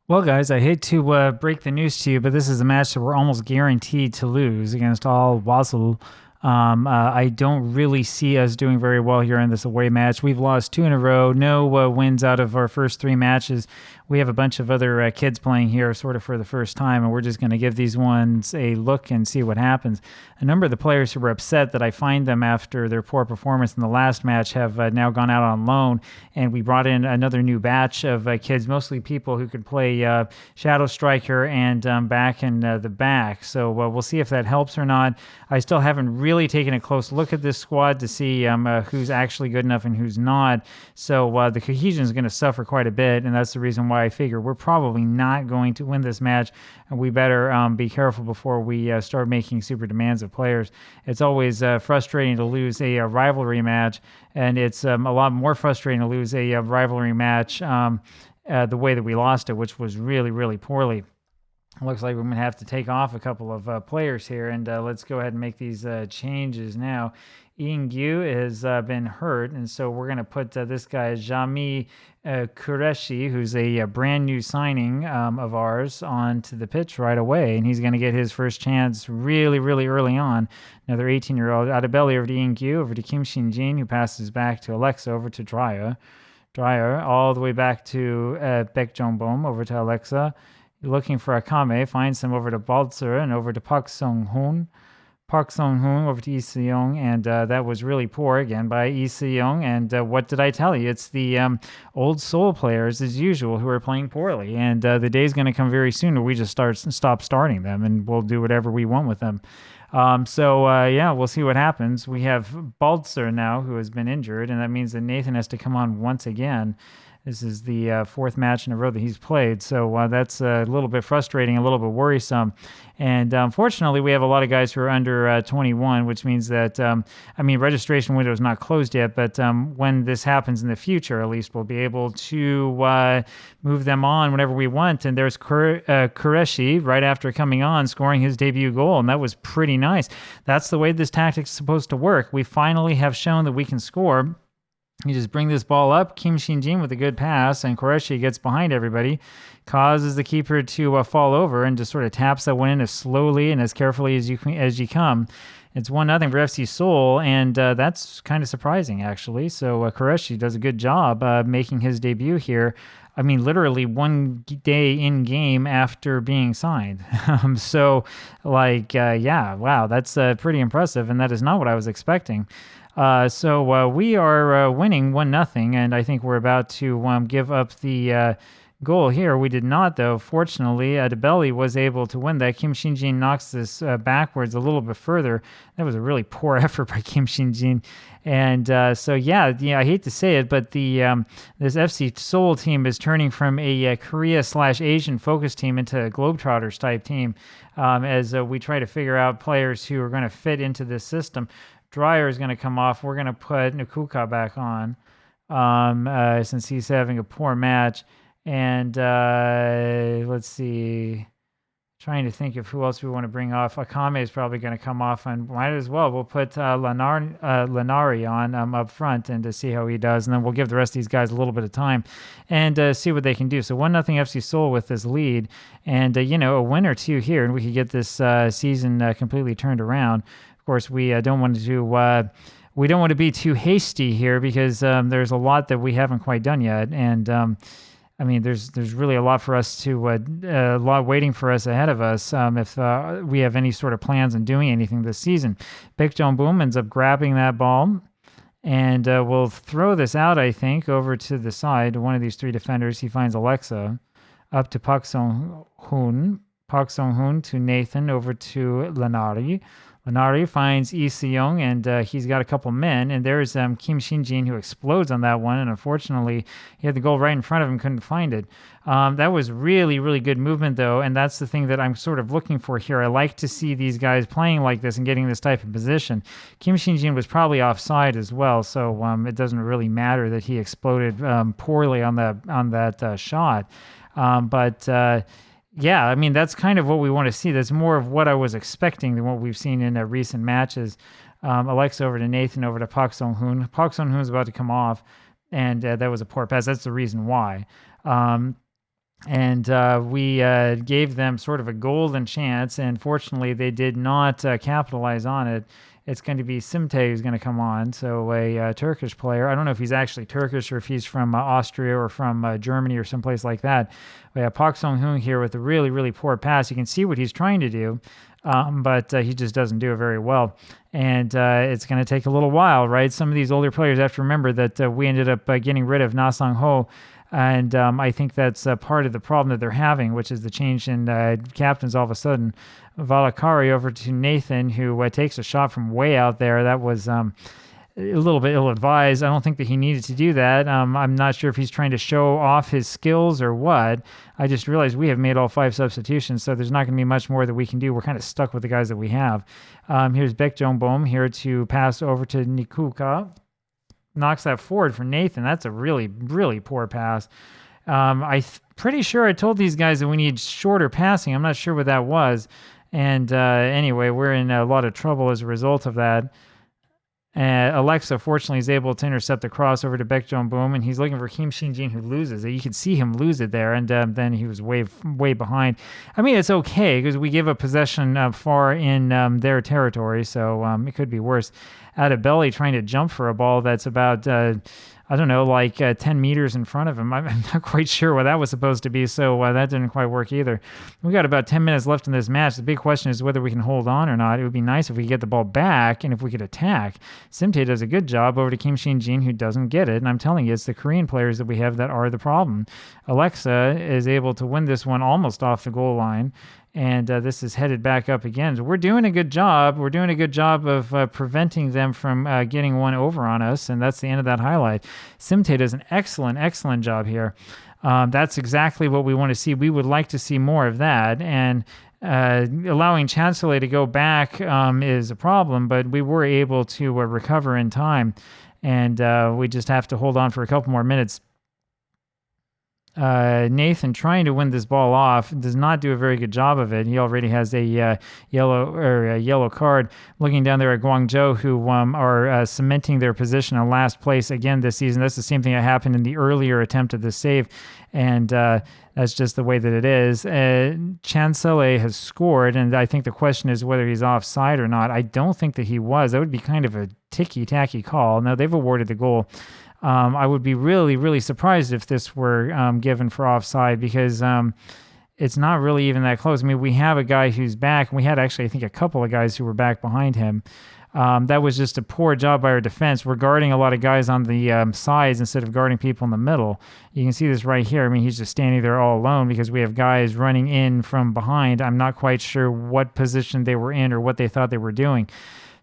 Well, guys, I hate to break the news to you, but this is a match that we're almost guaranteed to lose against Al-Wasl. I don't really see us doing very well here in this away match. We've lost two in a row, no wins out of our first three matches. We have a bunch of other kids playing here sort of for the first time, and we're just going to give these ones a look and see what happens. A number of the players who were upset that I fined them after their poor performance in the last match have now gone out on loan, and we brought in another new batch of kids, mostly people who could play Shadow Striker and back in the back. So we'll see if that helps or not. I still haven't really taken a close look at this squad to see who's actually good enough and who's not. So the cohesion is going to suffer quite a bit, and that's the reason why I figure we're probably not going to win this match, and we better be careful before we start making super demands of players. It's always frustrating to lose a rivalry match, and it's a lot more frustrating to lose a rivalry match the way that we lost it, which was really, really poorly. Looks like we're going to have to take off a couple of players here, and let's go ahead and make these changes now. Ian Gu has been hurt, and so we're going to put this guy, Jami Qureshi, who's a brand new signing of ours, onto the pitch right away, and he's going to get his first chance really, really early on. Another 18-year-old Adebelli over to Ian Gu, over to Kim Shin-jin, who passes back to Alexa, over to Dreyer, all the way back to Baek Jong-bom, over to Alexa. Looking for Akame, finds him over to Balzer and over to Park Sung-hoon. Park Sung-hoon over to Lee Se-young, and that was really poor again by Lee Se-young. And what did I tell you? It's the old Seoul players, as usual, who are playing poorly. And the day's going to come very soon where we just stop starting them, and we'll do whatever we want with them. Yeah, we'll see what happens. We have Balzer now, who has been injured, and that means that Nathan has to come on once again. This is the fourth match in a row that he's played, so that's a little bit frustrating, a little bit worrisome. And unfortunately, we have a lot of guys who are under 21, which means that, registration window is not closed yet, but when this happens in the future, at least we'll be able to move them on whenever we want. And there's Qureshi right after coming on, scoring his debut goal, and that was pretty nice. That's the way this tactic is supposed to work. We finally have shown that we can score. You just bring this ball up, Kim Shin-jin with a good pass, and Qureshi gets behind everybody, causes the keeper to fall over, and just sort of taps that one in as slowly and as carefully as you come. It's 1-0 for FC Seoul, and that's kind of surprising, actually. So Qureshi does a good job making his debut here. I mean, literally one day in game after being signed. Wow, that's pretty impressive, and that is not what I was expecting. We are winning 1-0, and I think we're about to give up the goal here. We did not, though. Fortunately, Adebelli was able to win that. Kim Shin-jin knocks this backwards a little bit further. That was a really poor effort by Kim Shin-jin. And I hate to say it, but this FC Seoul team is turning from a Korea/Asian focus team into a Globetrotters type team as we try to figure out players who are going to fit into this system. Dreyer is going to come off. We're going to put Nukuka back on since he's having a poor match. And let's see. Trying to think of who else we want to bring off. Akame is probably going to come off, and might as well. We'll put Lanari on up front and to see how he does. And then we'll give the rest of these guys a little bit of time and see what they can do. So 1-0 FC Seoul with this lead. And, a win or two here, and we could get this season completely turned around. Of course, we don't want to be too hasty here because there's a lot that we haven't quite done yet, and there's really a lot for us to a lot waiting for us ahead of us if we have any sort of plans on doing anything this season. Baek Jong-bom ends up grabbing that ball, and we'll throw this out, I think, over to the side to one of these three defenders. He finds Alexa up to Park Sung-hoon. Park Sung-hoon to Nathan, over to Lanari. Lanari finds Lee Se-young, and he's got a couple men, and there's Kim Shin-jin, who explodes on that one, and unfortunately he had the goal right in front of him, couldn't find it. That was really, really good movement, though, and that's the thing that I'm sort of looking for here. I like to see these guys playing like this and getting this type of position. Kim Shin-jin was probably offside as well, so it doesn't really matter that he exploded poorly on that shot. That's kind of what we want to see. That's more of what I was expecting than what we've seen in recent matches. Alexa over to Nathan, over to Park Sung-hoon. Park Sung-hoon is about to come off, and that was a poor pass. That's the reason why. And we gave them sort of a golden chance, and fortunately they did not capitalize on it. It's going to be Simte who's going to come on, so a Turkish player. I don't know if he's actually Turkish or if he's from Austria or from Germany or someplace like that. We have Park Sung-hoon here with a really, really poor pass. You can see what he's trying to do, but he just doesn't do it very well. And it's going to take a little while, right? Some of these older players have to remember that we ended up getting rid of Na Sang-ho. And I think that's part of the problem that they're having, which is the change in captains all of a sudden. Valakari over to Nathan, who takes a shot from way out there. That was a little bit ill-advised. I don't think that he needed to do that. I'm not sure if he's trying to show off his skills or what. I just realized we have made all 5 substitutions, so there's not going to be much more that we can do. We're kind of stuck with the guys that we have. Here's Baek Jong-bom here to pass over to Nikuka. Knocks that forward for Nathan. That's a really, really poor pass. I'm pretty sure I told these guys that we need shorter passing. I'm not sure what that was. And anyway, we're in a lot of trouble as a result of that. Alexa, fortunately, is able to intercept the cross over to Baek Jong-bom, and he's looking for Kim Shin-jin, who loses it. You could see him lose it there, and then he was way behind. I mean, it's okay, because we give up possession far in their territory, so it could be worse. Out of belly, trying to jump for a ball that's about, I don't know, like 10 meters in front of him. I'm not quite sure what that was supposed to be, so that didn't quite work either. We got about 10 minutes left in this match. The big question is whether we can hold on or not. It would be nice if we could get the ball back and if we could attack. Simte does a good job over to Kim Shin-jin, who doesn't get it, and I'm telling you, it's the Korean players that we have that are the problem. Alexa is able to win this one almost off the goal line. And this is headed back up again. So we're doing a good job. We're doing a good job of preventing them from getting one over on us, and that's the end of that highlight. Simte does an excellent, excellent job here. That's exactly what we want to see. We would like to see more of that, and allowing Chancellor to go back is a problem, but we were able to recover in time, and we just have to hold on for a couple more minutes. Nathan trying to win this ball off does not do a very good job of it. He already has a yellow card. Looking down there at Guangzhou, who are cementing their position in last place again this season. That's the same thing that happened in the earlier attempt at the save, and that's just the way that it is. Chancellor has scored, and I think the question is whether he's offside or not. I don't think that he was. That would be kind of a ticky-tacky call. Now, they've awarded the goal. I would be really, really surprised if this were given for offside, because it's not really even that close. I mean, we have a guy who's back. We had actually, I think, a couple of guys who were back behind him. That was just a poor job by our defense. We're guarding a lot of guys on the sides instead of guarding people in the middle. You can see this right here. I mean, he's just standing there all alone because we have guys running in from behind. I'm not quite sure what position they were in or what they thought they were doing.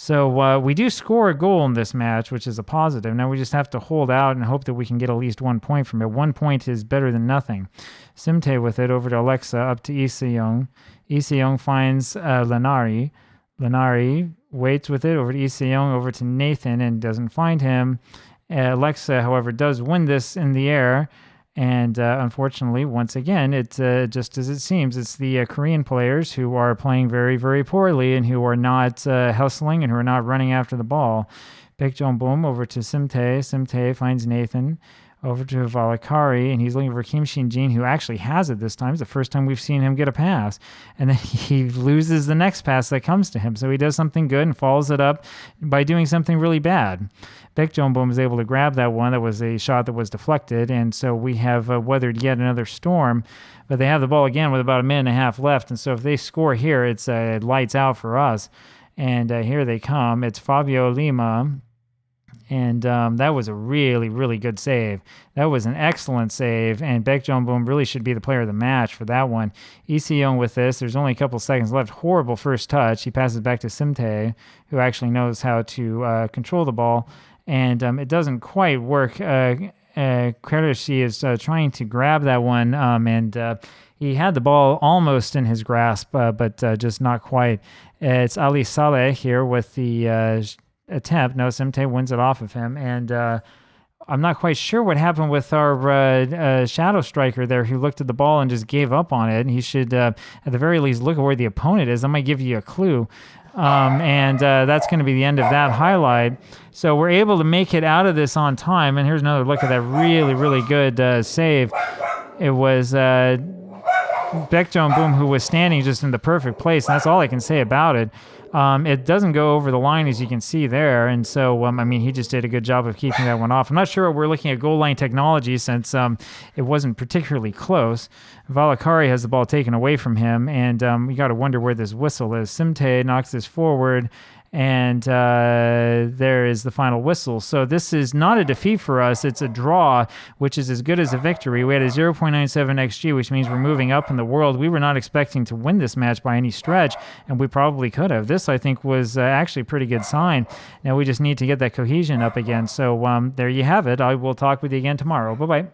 So we do score a goal in this match, which is a positive. Now we just have to hold out and hope that we can get at least 1 point from it. 1 point is better than nothing. Simte with it over to Alexa, up to Lee Se-young. Lee Se-young finds Lenari. Lenari waits with it over to Lee Se-young, over to Nathan, and doesn't find him. Alexa, however, does win this in the air. And unfortunately, once again, it's just as it seems, it's the Korean players who are playing very, very poorly and who are not hustling and who are not running after the ball. Baek Jong-bom over to Simte. Simte finds Nathan over to Valakari, and he's looking for Kim Shin-jin, who actually has it this time. It's the first time we've seen him get a pass. And then he loses the next pass that comes to him. So he does something good and follows it up by doing something really bad. Baek Jong-bom is able to grab that one. That was a shot that was deflected, and so we have weathered yet another storm. But they have the ball again with about a minute and a half left, and so if they score here, it's lights out for us. And here they come. It's Fabio Lima. And that was a really, really good save. That was an excellent save, and Baek Jong-bom really should be the player of the match for that one. Lee Se-young with this. There's only a couple seconds left. Horrible first touch. He passes back to Simte, who actually knows how to control the ball, and it doesn't quite work. Karashi is trying to grab that one, and he had the ball almost in his grasp, but just not quite. It's Ali Saleh here with the attempt. No, Simte wins it off of him, and I'm not quite sure what happened with our shadow striker there, who looked at the ball and just gave up on it. And he should, at the very least, look at where the opponent is. That might give you a clue. And that's going to be the end of that highlight. So we're able to make it out of this on time. And here's another look at that really, really good save. it was Baekjeon Boom who was standing just in the perfect place. And that's all I can say about it. It doesn't go over the line, as you can see there. And so, I mean, he just did a good job of keeping that one off. I'm not sure we're looking at goal line technology since it wasn't particularly close. Valakari has the ball taken away from him, and we got to wonder where this whistle is. Simtae knocks this forward, and there is the final whistle. So this is not a defeat for us. It's a draw, which is as good as a victory. We had a 0.97 XG, which means we're moving up in the world. We were not expecting to win this match by any stretch, and we probably could have. This, I think, was actually a pretty good sign. Now we just need to get that cohesion up again. So there you have it. I will talk with you again tomorrow. Bye-bye.